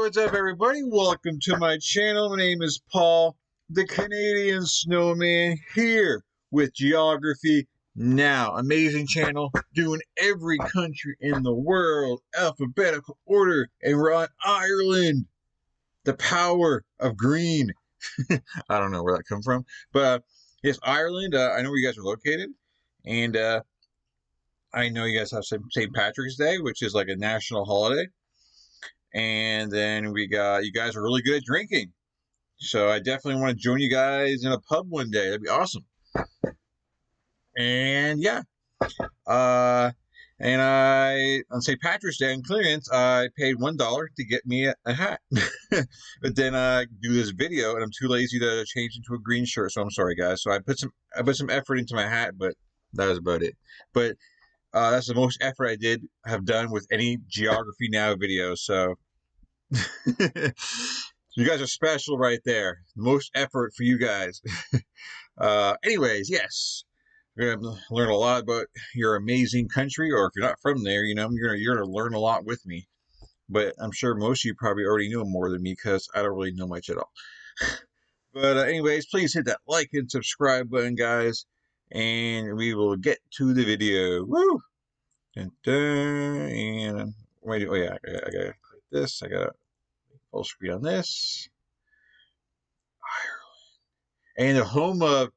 What's up, everybody? Welcome to my channel. My name is Paul, the Canadian Snowman, here with Geography Now. Amazing channel, doing every country in the world, alphabetical order, and we're on Ireland. The power of green. I don't know where that come from, but yes, Ireland. I know where you guys are located, and I know you guys have St. Patrick's Day, which is like a national holiday. And then we got, you guys are really good at drinking. So I definitely want to join you guys in a pub one day. That'd be awesome. And yeah. And on St. Patrick's Day in clearance, I paid $1 to get me a hat. But then I do this video and I'm too lazy to change into a green shirt. So I'm sorry, guys. So I put some effort into my hat, but that was about it. But that's the most effort I have done with any Geography Now video. So you guys are special right there. The most effort for you guys. Anyways, yes, we're gonna learn a lot about your amazing country, or if you're not from there, you know, you're gonna learn a lot with me. But I'm sure most of you probably already know more than me because I don't really know much at all. But anyways, please hit that like and subscribe button, guys, and we will get to the video. Woo! And wait, oh yeah, I gotta click this. I gotta full screen on this. Ireland. And the home of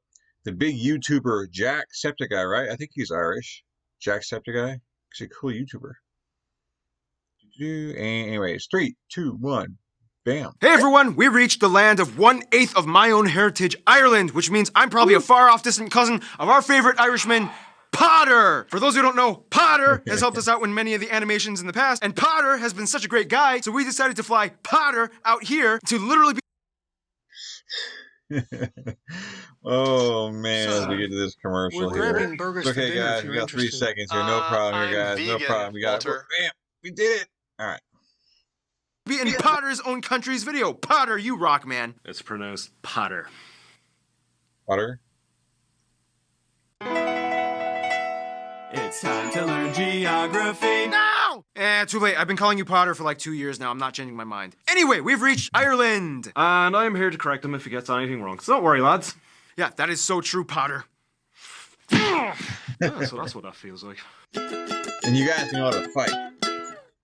the big YouTuber Jacksepticeye, right? I think he's Irish. Jacksepticeye. He's a cool YouTuber. And anyways, 3, 2, 1. Bam. Hey everyone, we reached the land of 1/8 of my own heritage, Ireland, which means I'm probably a far-off distant cousin of our favorite Irishman, Potter! For those who don't know, Potter has helped us out in many of the animations in the past, and Potter has been such a great guy, so we decided to fly Potter out here to literally be Oh man, as we get to this commercial we're here. grabbing burgers Okay, for dinner guys, if we you're got 3 interested. seconds here. No problem here, I'm guys. No vegan, problem. We got it. Walter. Bam, we did it. All right. in Potter's own country's video. Potter, you rock, man. It's pronounced Potter. Potter. It's time to learn geography. No! Too late. I've been calling you Potter for like 2 years now. I'm not changing my mind. Anyway, we've reached Ireland. And I'm here to correct him if he gets anything wrong. So don't worry, lads. Yeah, that is so true, Potter. Yeah, so that's what that feels like. And you guys know how to fight.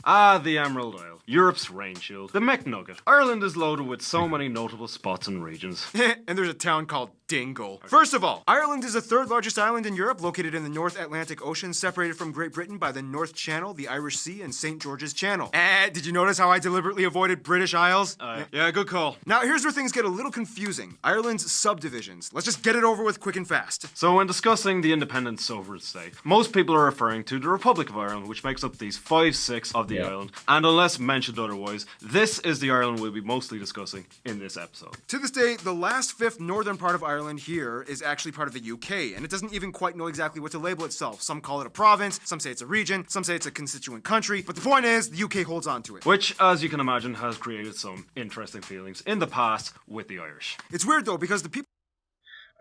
Ah, the Emerald Isle. Europe's rain shield. The McNugget. Ireland is loaded with so many notable spots and regions. And there's a town called Dingle. First of all, Ireland is the 3rd largest island in Europe, located in the North Atlantic Ocean, separated from Great Britain by the North Channel, the Irish Sea, and St. George's Channel. Did you notice how I deliberately avoided British Isles? Yeah, good call. Now, here's where things get a little confusing. Ireland's subdivisions. Let's just get it over with quick and fast. So when discussing the independent sovereign state, most people are referring to the Republic of Ireland, which makes up these 5/6 of the island. And unless mentioned otherwise, this is the Ireland we'll be mostly discussing in this episode. To this day, the last 5th northern part of Ireland here is actually part of the UK, and it doesn't even quite know exactly what to label itself. Some call it a province, some say it's a region, some say it's a constituent country, but the point is, the UK holds on to it. Which, as you can imagine, has created some interesting feelings in the past with the Irish. It's weird though, because the people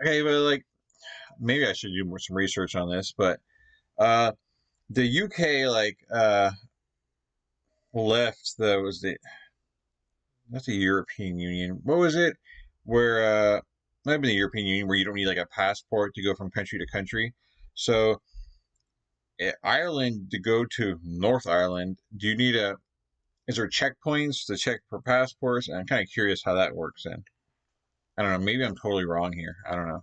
Okay, but like, maybe I should do some research on this, but the UK left that's the European Union. What was it? Where might have been the European Union where you don't need like a passport to go from country to country. So Ireland, to go to North Ireland, do you need is there checkpoints to check for passports? And I'm kind of curious how that works then. I don't know, maybe I'm totally wrong here. I don't know.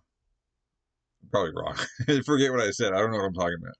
I'm probably wrong. Forget what I said. I don't know what I'm talking about.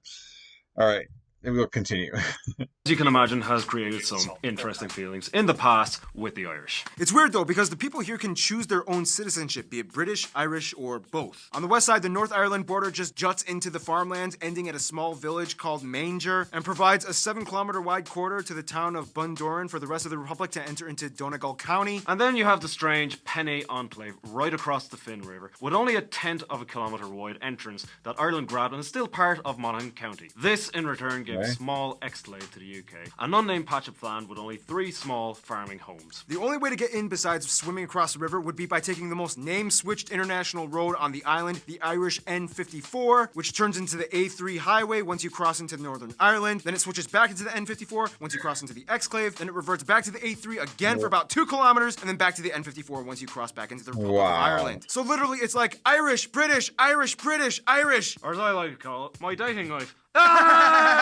All right. Then we'll continue. As you can imagine, has created some interesting feelings in the past with the Irish. It's weird though, because the people here can choose their own citizenship, be it British, Irish, or both. On the west side, the North Ireland border just juts into the farmlands, ending at a small village called Manger, and provides a 7-kilometer wide corridor to the town of Bundoran for the rest of the Republic to enter into Donegal County. And then you have the strange Penny Enclave right across the Finn River, with only a 1/10 of a kilometre wide entrance that Ireland grabbed and is still part of Monaghan County. This, in return, gave a Okay. small exclave to the UK, an unnamed patch of land with only 3 small farming homes. The only way to get in besides swimming across the river would be by taking the most name-switched international road on the island, the Irish N54, which turns into the A3 highway once you cross into Northern Ireland. Then it switches back into the N54 once you cross into the exclave. Then it reverts back to the A3 again for about 2 kilometers, and then back to the N54 once you cross back into the Republic of Wow. Ireland. So literally, it's like Irish, British, Irish, British, Irish. Or as I like to call it, my dating life.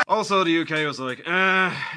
Also, the UK was like,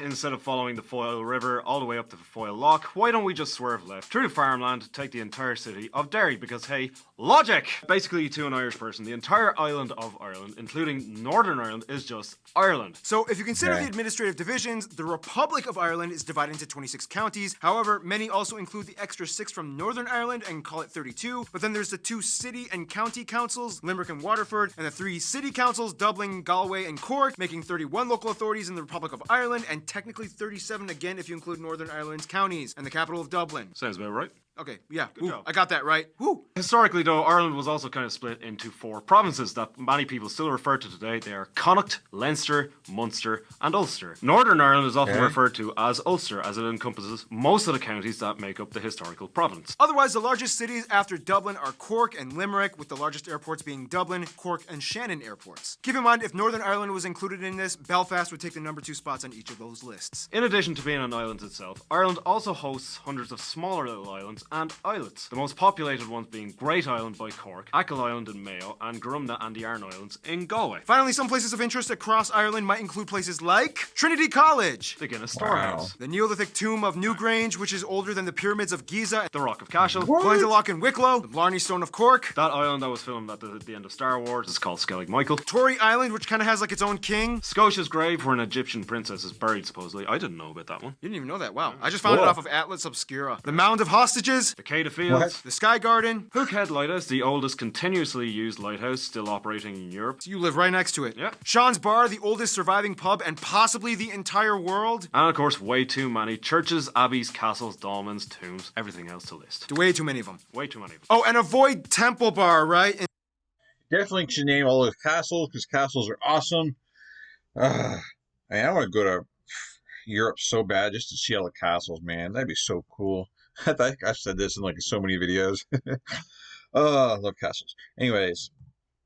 instead of following the Foyle River all the way up to the Foyle Loch, why don't we just swerve left through the farmland, take the entire city of Derry? Because, hey, logic! Basically, to an Irish person, the entire island of Ireland, including Northern Ireland, is just Ireland. So, if you consider Okay. the administrative divisions, the Republic of Ireland is divided into 26 counties. However, many also include the extra 6 from Northern Ireland and call it 32. But then there's the 2 city and county councils, Limerick and Waterford, and the 3 city councils, Dublin, Galway, and Cork, making 31 local authorities in the Republic of Ireland, and technically 37 again if you include Northern Ireland's counties, and the capital of Dublin. Sounds about right. Okay, yeah, job. I got that right. Woo! Historically, though, Ireland was also kind of split into 4 provinces that many people still refer to today. They are Connacht, Leinster, Munster, and Ulster. Northern Ireland is often Okay. referred to as Ulster, as it encompasses most of the counties that make up the historical province. Otherwise, the largest cities after Dublin are Cork and Limerick, with the largest airports being Dublin, Cork, and Shannon airports. Keep in mind, if Northern Ireland was included in this, Belfast would take the number 2 spots on each of those lists. In addition to being an island itself, Ireland also hosts hundreds of smaller little islands and islets. The most populated ones being Great Island by Cork, Achill Island in Mayo, and Grumna and the Aran Islands in Galway. Finally, some places of interest across Ireland might include places like Trinity College, The Guinness Storehouse, the Neolithic tomb of Newgrange, which is older than the pyramids of Giza, the Rock of Cashel, Glendalough and Wicklow, the Blarney Stone of Cork, that island that was filmed at the end of Star Wars is called Skellig Michael. Tory Island, which kind of has like its own king. Scotia's grave, where an Egyptian princess is buried, supposedly. I didn't know about that one. You didn't even know that. Wow. I just found it Whoa. off of Atlas Obscura. The Mound of Hostages, The Cade of Fields. What? the Sky Garden. Hookhead Lighthouse, the oldest continuously used lighthouse still operating in Europe. You live right next to it. Yeah. Sean's Bar, the oldest surviving pub and possibly the entire world. And of course, way too many churches, abbeys, castles, dolmens, tombs, everything else to list. Way too many of them. Way too many. Oh, and avoid Temple Bar, right? And Definitely should name all those castles because castles are awesome. Man, I want to go to Europe so bad just to see all the castles, man. That'd be so cool. I think I've said this in like so many videos. Oh, I love castles. Anyways,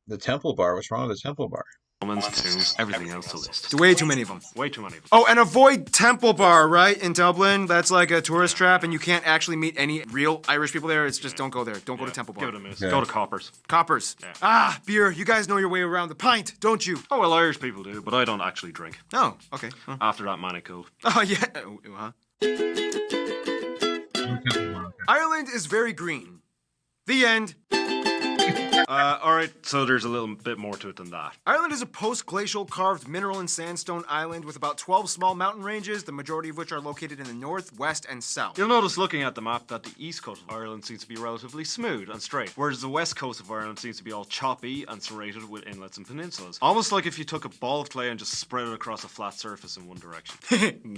the Temple Bar. What's wrong with the Temple Bar? Dolmens, tombs, everything else to list. way too many of them. Way too many. Oh, and avoid Temple Bar, right? In Dublin. That's like a tourist trap, and you can't actually meet any real Irish people there. It's just don't go there. Don't go to Temple Bar. Give it a miss. Yeah. Go to Coppers. Coppers. Yeah. Ah, beer. You guys know your way around the pint, don't you? Oh, well, Irish people do, but I don't actually drink. Oh, okay. Huh. After that manic cold. Oh, yeah. Huh? Ireland is very green. The end. Alright, so there's a little bit more to it than that. Ireland is a post-glacial carved mineral and sandstone island with about 12 small mountain ranges, the majority of which are located in the north, west, and south. You'll notice looking at the map that the east coast of Ireland seems to be relatively smooth and straight, whereas the west coast of Ireland seems to be all choppy and serrated with inlets and peninsulas. Almost like if you took a ball of clay and just spread it across a flat surface in one direction.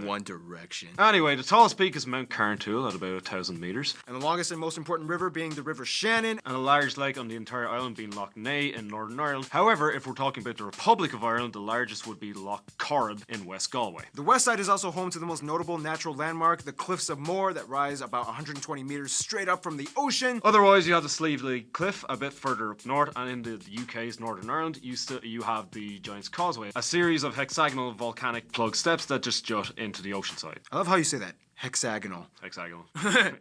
One direction. Anyway, the tallest peak is Mount Carntool at about 1,000 metres, And the longest and most important river being the River Shannon. and a large lake on the entire island being Loch Ney in Northern Ireland. However, if we're talking about the Republic of Ireland, the largest would be Loch Corrib in West Galway. The west side is also home to the most notable natural landmark, the Cliffs of Moher, that rise about 120 meters straight up from the ocean. Otherwise, you have the Sleevely Cliff a bit further up north, and in the UK's Northern Ireland, you have the Giant's Causeway, a series of hexagonal volcanic plug steps that just jut into the ocean side. I love how you say that. Hexagonal. Hexagonal.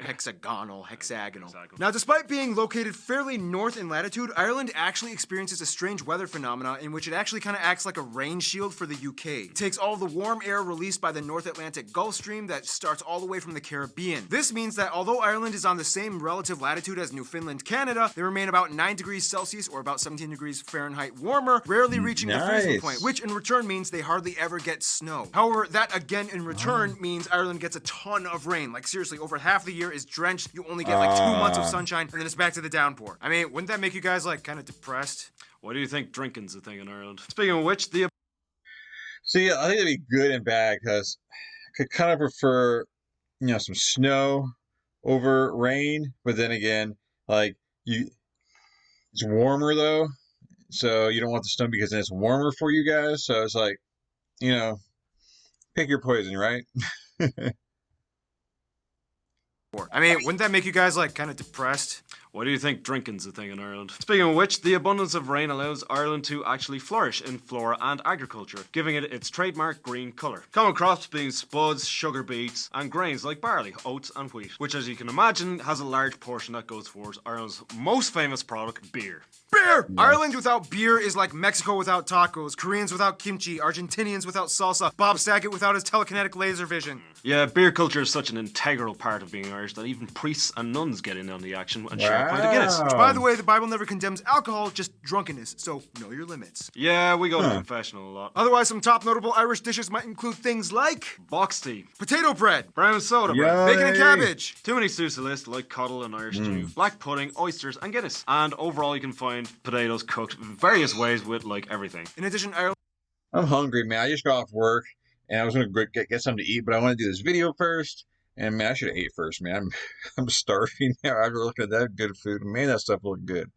Hexagonal. Hexagonal. Now, despite being located fairly north in latitude, Ireland actually experiences a strange weather phenomena in which it actually kind of acts like a rain shield for the UK. It takes all the warm air released by the North Atlantic Gulf Stream that starts all the way from the Caribbean. This means that although Ireland is on the same relative latitude as Newfoundland, Canada, they remain about 9 degrees Celsius or about 17 degrees Fahrenheit warmer, rarely reaching the freezing Nice. point, which in return means they hardly ever get snow. However, that again in return means Ireland gets a ton of rain. Like seriously, over half the year is drenched. You only get like 2 months of sunshine, and then it's back to the downpour. I mean, wouldn't that make you guys like kind of depressed? Why do you think drinking's a thing in Ireland? Speaking of which, the See, I think it'd be good and bad because I could kind of prefer, some snow over rain. But then again, like it's warmer though, so you don't want the snow because then it's warmer for you guys. So it's like, you know, pick your poison, right? I mean, wouldn't that make you guys like kind of depressed? Why do you think drinking's a thing in Ireland? Speaking of which, the abundance of rain allows Ireland to actually flourish in flora and agriculture, giving it its trademark green colour. Common crops being spuds, sugar beets, and grains like barley, oats, and wheat, which, as you can imagine, has a large portion that goes towards Ireland's most famous product, beer. Beer! Ireland without beer is like Mexico without tacos, Koreans without kimchi, Argentinians without salsa, Bob Saget without his telekinetic laser vision. Yeah, beer culture is such an integral part of being Irish that even priests and nuns get in on the action and share a pint of Guinness. Wow. By the way, the Bible never condemns alcohol, just drunkenness, so know your limits. Yeah, we go to confessional a lot. Otherwise, some top notable Irish dishes might include things like Box tea, potato bread, brown soda bread, Yeah. bacon and cabbage. too many stews to list like coddle and Irish stew, black pudding, oysters, and Guinness. And overall, you can find potatoes cooked in various ways with like everything. In addition, Ireland I'm hungry, man. I just got off work and I was gonna get something to eat, but I want to do this video first. And man, I should have ate first, man. I'm starving now after looking at that good food. Man, that stuff looked good.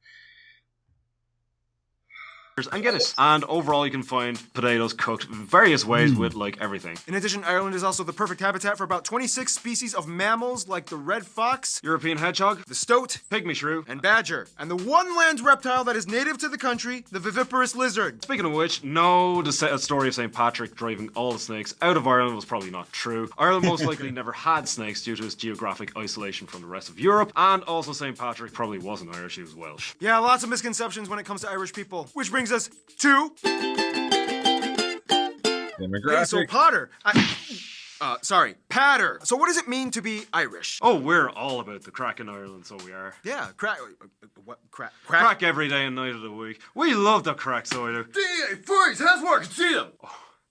And Guinness. And overall, you can find potatoes cooked in various ways with like everything. In addition, Ireland is also the perfect habitat for about 26 species of mammals like the red fox, European hedgehog, the stoat, pygmy shrew. and badger, and the one land reptile that is native to the country, the viviparous lizard. Speaking of which, no, the story of St. Patrick driving all the snakes out of Ireland was probably not true. Ireland most likely never had snakes due to its geographic isolation from the rest of Europe, and also St. Patrick probably wasn't Irish, he was Welsh. Yeah, lots of misconceptions when it comes to Irish people, which brings us to Demographic. so Potter. Patter. So what does it mean to be Irish? Oh, we're all about the crack in Ireland, so we are. Yeah, what crack? Crack every day and night of the week. We love the crack, so I do. DA, freeze, hands work, see them.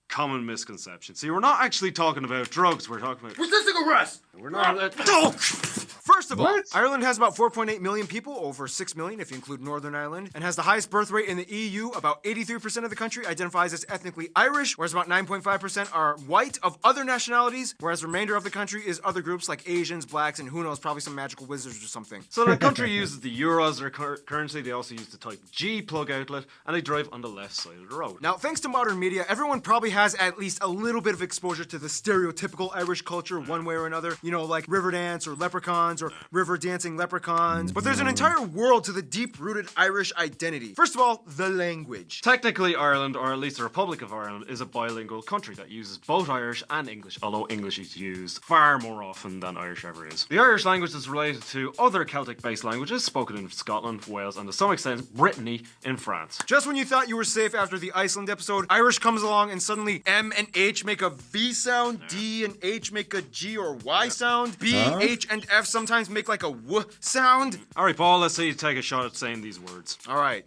Common misconception. See, we're not actually talking about drugs, we're talking about... Resisting arrest. We're not... First of all, What? Ireland has about 4.8 million people, over 6 million if you include Northern Ireland, and has the highest birth rate in the EU. About 83% of the country identifies as ethnically Irish, whereas about 9.5% are white of other nationalities, whereas the remainder of the country is other groups like Asians, blacks, and who knows, probably some magical wizards or something. So the country uses the euro as their currency, they also use the Type G plug outlet, and they drive on the left side of the road. Now, thanks to modern media, everyone probably has at least a little bit of exposure to the stereotypical Irish culture one way or another. You know, like Riverdance or Leprechauns or River Dancing Leprechauns. But there's an entire world to the deep-rooted Irish identity. First of all, the language. Technically, Ireland, or at least the Republic of Ireland, is a bilingual country that uses both Irish and English, although English is used far more often than Irish ever is. The Irish language is related to other Celtic-based languages spoken in Scotland, Wales, and to some extent, Brittany in France. Just when you thought you were safe after the Iceland episode, Irish comes along and suddenly M and H make a V sound, D and H make a G or Y sound, B, H, and F sometimes make like a W sound. Alright, Paul, let's see you take a shot at saying these words. Alright.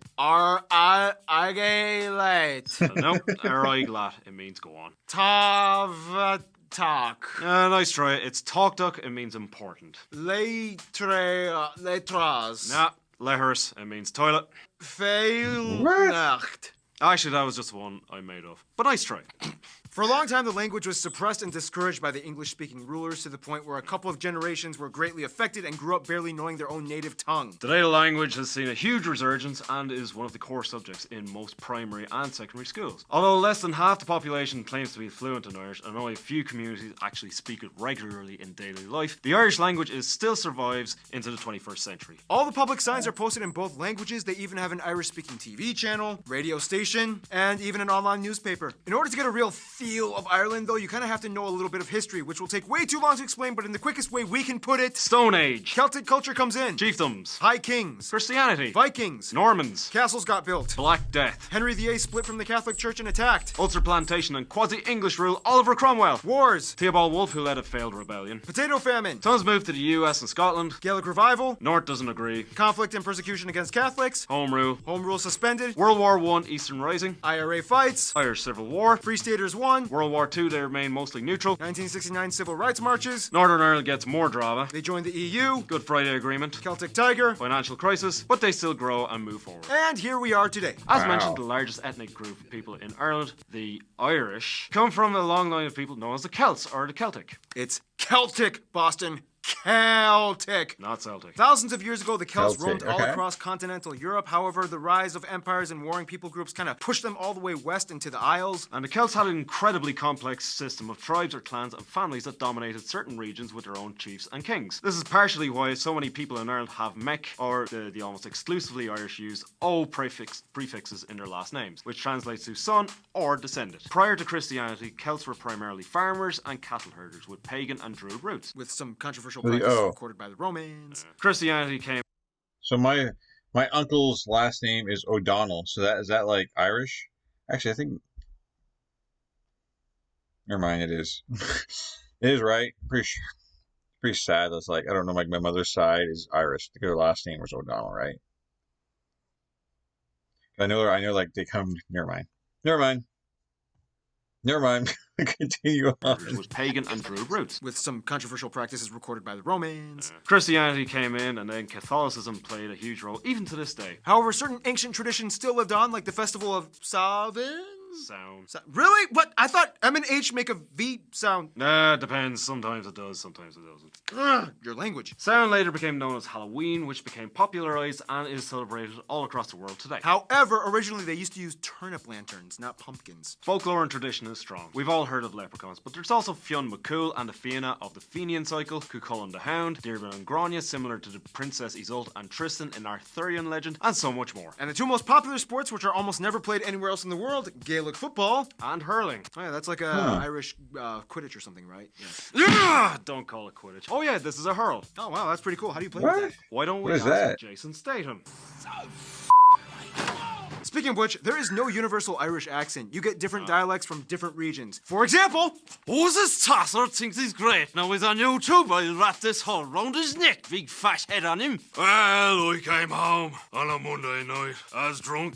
R-I-G-late. No, Ariglat, it means go on. Tavatak. Nice try. It's talk duck, it means important. Letras. Nah, lehers, it means toilet. Feilnacht. Actually, that was just one I made up. But nice try. For a long time, the language was suppressed and discouraged by the English-speaking rulers to the point where a couple of generations were greatly affected and grew up barely knowing their own native tongue. Today, the language has seen a huge resurgence and is one of the core subjects in most primary and secondary schools. Although less than half the population claims to be fluent in Irish and only a few communities actually speak it regularly in daily life, the Irish language still survives into the 21st century. All the public signs are posted in both languages. They even have an Irish-speaking TV channel, radio station, and even an online newspaper. In order to get a real feel of Ireland, though, you kind of have to know a little bit of history, which will take way too long to explain, but in the quickest way we can put it, Stone Age, Celtic culture comes in. chiefdoms, High Kings, Christianity, Vikings, Normans, castles got built, Black Death, Henry VIII split from the Catholic Church and attacked, Ulster Plantation and quasi-English rule, Oliver Cromwell, wars, Theobald Wolfe, who led a failed rebellion, potato famine, sons moved to the US and Scotland, Gaelic revival, North doesn't agree, conflict and persecution against Catholics, Home Rule, home rule suspended, World War I, Eastern Rising, IRA fights, Irish Civil War, Free Staters won, World War II, they remain mostly neutral, 1969 civil rights marches, Northern Ireland gets more drama, they joined the EU, Good Friday Agreement, Celtic Tiger, financial crisis, but they still grow and move forward. and here we are today. As Wow. mentioned, the largest ethnic group of people in Ireland, the Irish, come from a long line of people known as the Celts or the Celtic. It's Celtic, Boston. Celtic. Not Celtic. Thousands of years ago, the Celts Celtic, roamed all okay. across continental Europe. However, the rise of empires and warring people groups kind of pushed them all the way west into the Isles. And the Celts had an incredibly complex system of tribes or clans and families that dominated certain regions with their own chiefs and kings. This is partially why so many people in Ireland have Mech, or the almost exclusively Irish use O prefixes in their last names, which translates to son or descendant. Prior to Christianity, Celts were primarily farmers and cattle herders with pagan and druid roots. With some controversial The practices O. recorded by the Romans. Christianity came So my uncle's last name is O'Donnell. So is that like Irish? Actually, I think. Never mind. It is. It is right. Pretty sure. Pretty sad. That's like I don't know. Like my mother's side is Irish. I think her last name was O'Donnell, right? I know. Like they come. Never mind. Continue on. with pagan and druid roots. With some controversial practices recorded by the Romans. Christianity came in, and then Catholicism played a huge role, even to this day. However, certain ancient traditions still lived on, like the festival of Samhain. Sound. Really? What? I thought M and H make a V sound. Nah, depends. Sometimes it does, sometimes it doesn't. Ugh, your language. Sound later became known as Halloween, which became popularized and is celebrated all across the world today. However, originally they used to use turnip lanterns, not pumpkins. Folklore and tradition is strong. We've all heard of leprechauns, but there's also Fionn McCool and the Fianna of the Fenian cycle, Cuchulainn the Hound, Deirdre and Grania, similar to the Princess Isolde and Tristan in Arthurian legend, and so much more. And the two most popular sports, which are almost never played anywhere else in the world, Gaelic football. And hurling. Oh yeah, that's like a Irish Quidditch or something, right? Yeah. Yeah! Don't call it Quidditch. Oh yeah, this is a hurl. Oh wow, that's pretty cool. How do you play What? with that? Why don't we What is ask that? Jason Statham? Speaking of which, there is no universal Irish accent. You get different dialects from different regions. For example, Oh, this tosser thinks he's great. Now he's on YouTube. I'll wrap this whole round his neck. Big fat head on him. Well, I came home on a Monday night as drunk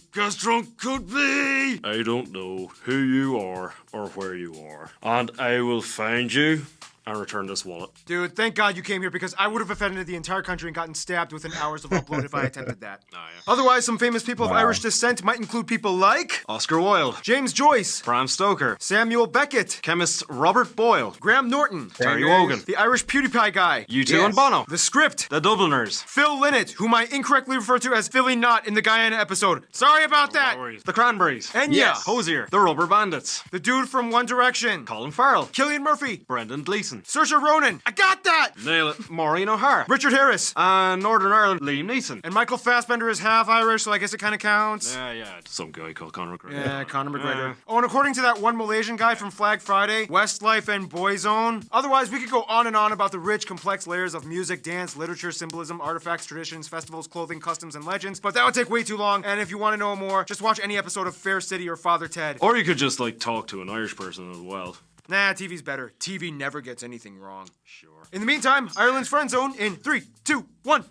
could be. I don't know who you are or where you are, and I will find you and return this wallet. dude, thank God you came here because I would have offended the entire country and gotten stabbed within hours of upload if I attempted that. Otherwise, some famous people of Irish descent might include people like Oscar Wilde, James Joyce, Bram Stoker, Samuel Beckett, chemist Robert Boyle, Graham Norton, Terry Fingers. Wogan, the Irish PewDiePie guy, U2 Yes. and Bono, The Script, the Dubliners, Phil Lynott, whom I incorrectly referred to as Philly Knott in the Guyana episode. Sorry about that. the Cranberries, Enya, Yes. Hosier, the Rubber Bandits, the dude from One Direction, Colin Farrell, Cillian Murphy, Brendan Gleeson, Saoirse Ronan. I got that. Nail it, Maureen O'Hara, Richard Harris. and Northern Ireland, Liam Neeson. And Michael Fassbender is half Irish, so I guess it kind of counts. Yeah, some guy called Conor McGregor. Yeah, Conor McGregor. Oh, and according to that one Malaysian guy from Flag Friday, Westlife and Boyzone. Otherwise, we could go on and on about the rich, complex layers of music, dance, literature, symbolism, artifacts, traditions, festivals, clothing, customs, and legends. But that would take way too long. And if you want to know more, just watch any episode of Fair City or Father Ted. Or you could just talk to an Irish person as well. Nah, TV's better. TV never gets anything wrong. Sure. In the meantime, Ireland's Friend Zone in 3, 2, 1.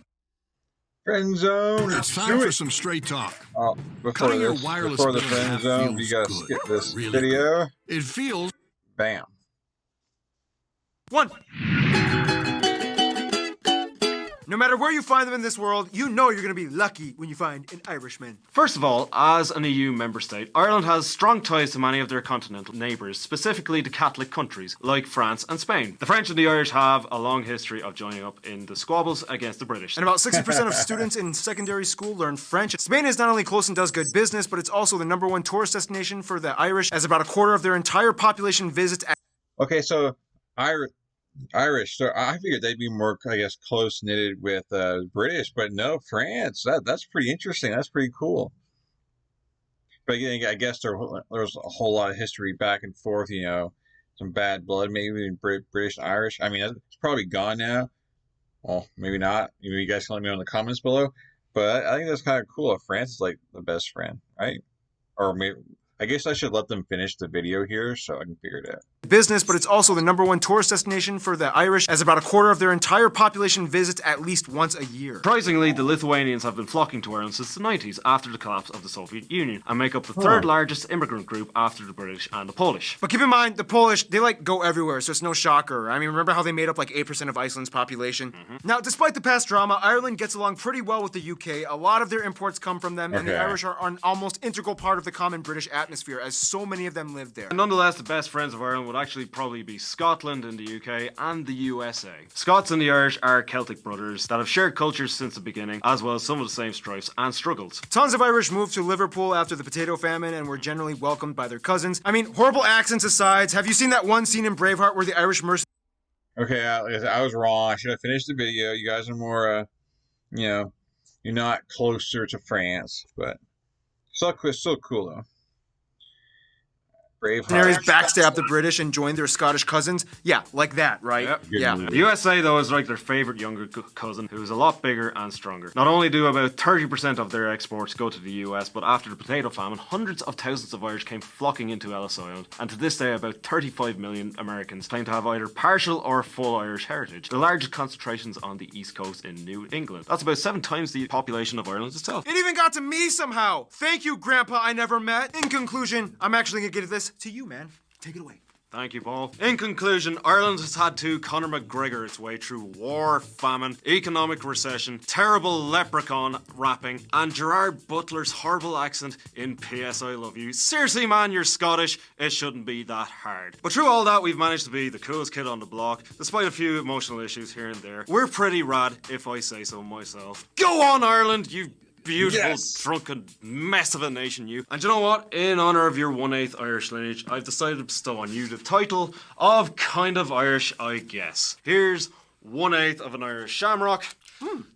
Friend zone. It's Do time for it. some straight talk. Before Cutting your this, wireless before the bill in friend half zone, you feels gotta good. skip this Really video. It feels Bam. 1. No matter where you find them in this world, you know you're gonna be lucky when you find an Irishman. First of all, as an EU member state, Ireland has strong ties to many of their continental neighbours, specifically the Catholic countries like France and Spain. The French and the Irish have a long history of joining up in the squabbles against the British. And about 60% of students in secondary school learn French. Spain is not only close and does good business, but it's also the #1 tourist destination for the Irish, as about a quarter of their entire population visits. Okay, so Irish. So I figured they'd be more, I guess, close knitted with British, but no, France. That's pretty interesting. That's pretty cool. But again, I guess there's a whole lot of history back and forth. You know, some bad blood, maybe in British and Irish. I mean, it's probably gone now. Well, maybe not. Maybe you guys can let me know in the comments below. But I think that's kind of cool. If France is like the best friend, right? Or maybe I guess I should let them finish the video here so I can figure it out. Business, but it's also the #1 tourist destination for the Irish, as about a quarter of their entire population visits at least once a year. Surprisingly, the Lithuanians have been flocking to Ireland since the 90s after the collapse of the Soviet Union and make up the third largest immigrant group after the British and the Polish. But keep in mind, the Polish, they go everywhere, so it's no shocker. I mean, remember how they made up 8% of Iceland's population? Now, despite the past drama, Ireland gets along pretty well with the UK. A lot of their imports come from them, and the Okay. Irish are an almost integral part of the common British atmosphere, as so many of them live there. Nonetheless, the best friends of Ireland would would actually probably be Scotland in the UK and the USA. Scots and the Irish are Celtic brothers that have shared cultures since the beginning, as well as some of the same strifes and struggles. Tons of Irish moved to Liverpool after the potato famine and were generally welcomed by their cousins. I mean, horrible accents aside, have you seen that one scene in Braveheart where the Irish mercenaries... Okay, I was wrong. I should have finished the video. You guys are more, you're not closer to France, but still cool though. Braveheart. backstabbed the British and joined their Scottish cousins? Yeah, like that, right? Yep. Yeah. The USA, though, is like their favourite younger cousin, who is a lot bigger and stronger. Not only do about 30% of their exports go to the US, but after the potato famine, hundreds of thousands of Irish came flocking into Ellis Island, and to this day, about 35 million Americans claim to have either partial or full Irish heritage. The largest concentrations on the East Coast in New England. That's about 7 times the population of Ireland itself. It even got to me somehow. Thank you, Grandpa I never met. In conclusion, I'm actually gonna give this to you, man. Take it away. Thank you, Paul. In conclusion, Ireland has had to Conor McGregor its way through war, famine, economic recession, terrible leprechaun rapping, and Gerard Butler's horrible accent in P.S. I Love You. Seriously, man, you're Scottish. It shouldn't be that hard. But through all that, we've managed to be the coolest kid on the block, despite a few emotional issues here and there. We're pretty rad, if I say so myself. Go on, Ireland, you beautiful, drunken mess of a nation, you. And you know what? In honour of your 1/8 Irish lineage, I've decided to bestow on you the title of Kind of Irish, I guess. Here's 1/8 of an Irish shamrock,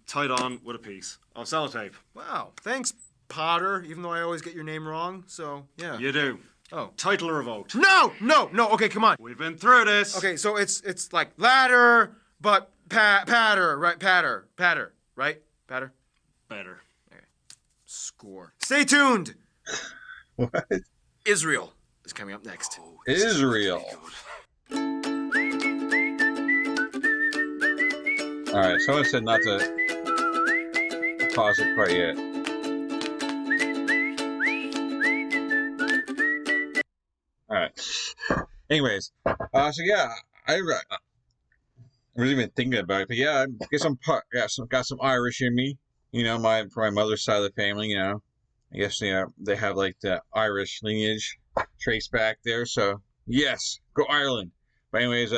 tied on with a piece of sellotape. Wow, thanks, Potter, even though I always get your name wrong, so, yeah. You do. Oh. Title revoked. No, okay, come on. We've been through this. Okay, so it's like ladder, but patter, right? Patter, right? Patter? Better. Score. Stay tuned! What? Israel is coming up next. Israel. Alright, someone said not to pause it quite yet. Alright. Anyways, so yeah, I wasn't even thinking about it, but yeah, I guess got some Irish in me. For my mother's side of the family, I guess, they have like the Irish lineage traced back there. So yes, go Ireland. But anyways,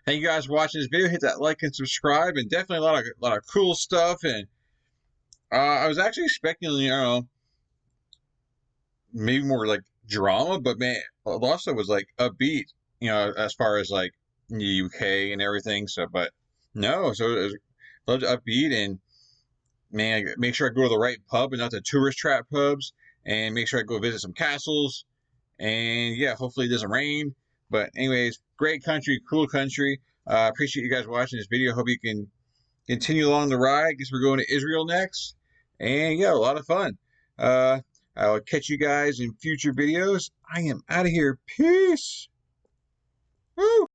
thank you guys for watching this video. Hit that like and subscribe, and definitely a lot of cool stuff. And I was actually expecting, maybe more like drama, but man, a lot of stuff was like upbeat, as far as like the UK and everything. So, but no, so it was upbeat, and man, make sure I go to the right pub and not the tourist trap pubs, and make sure I go visit some castles, and yeah, hopefully it doesn't rain. But anyways, great country, cool country. Appreciate you guys watching this video. Hope you can continue along the ride. Guess we're going to Israel next, and yeah, a lot of fun. I'll catch you guys in future videos. I am out of here. Peace. Woo!